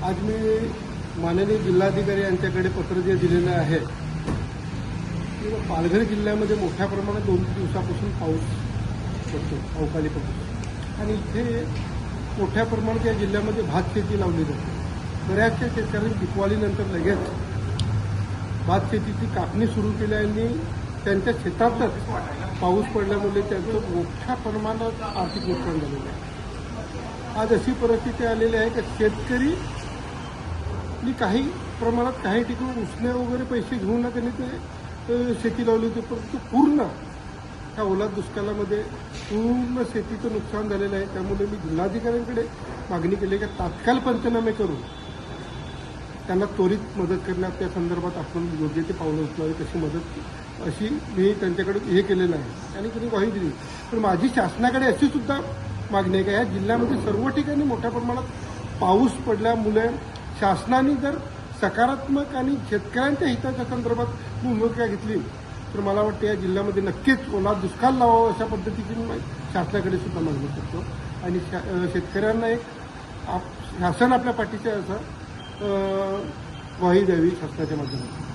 आज मी माननीय जिल्हाधिकारी यांच्याकडे पत्र जे दिलेलं आहे की पालघर जिल्ह्यामध्ये मोठ्या प्रमाणात 2 दिवसापासून पाऊस पडतो, अवकाळी पाऊस, आणि इथे मोठ्या प्रमाणात या जिल्ह्यामध्ये भात शेती लावली जाते. बऱ्याचशा शेतकऱ्यांनी दिवाळीनंतर लगेच भात शेतीची कापणी सुरू केल्याने त्यांच्या शेतातच पाऊस पडल्यामुळे त्यांचं मोठ्या प्रमाणात आर्थिक नुकसान झालेलं आहे. आज अशी परिस्थिती आलेली आहे की शेतकरी काही प्रमाणात काही ठिकाणी उसने वगैरे पैसे घेऊन त्यांनी ते शेती लावली होती, परंतु पूर्ण त्या ओला दुष्काळामध्ये पूर्ण शेतीचं नुकसान झालेलं आहे. त्यामुळे मी जिल्हाधिकाऱ्यांकडे मागणी केली की तात्काळ पंचनामे करून त्यांना त्वरित मदत करण्यात, त्या संदर्भात आपण योग्य ते पावलं उचलावी तशी मदत अशी मी त्यांच्याकडे हे केलेलं आहे आणि त्यांनी ग्वाही दिली. पण माझी शासनाकडे अशी सुद्धा मागणी आहे की या जिल्ह्यामध्ये सर्व ठिकाणी मोठ्या प्रमाणात पाऊस पडल्यामुळे शासनाने जर सकारात्मक आणि शेतकऱ्यांच्या हिताच्या संदर्भात भूमिका घेतली तर मला वाटतं या जिल्ह्यामध्ये नक्कीच ओला दुष्काळ लावावा अशा पद्धतीची मी शासनाकडे सुद्धा मागणी करतो. आणि शेतकऱ्यांना एक शासन आपल्या पाठीचे असं ग्वाही द्यावी शासनाच्या माध्यमातून.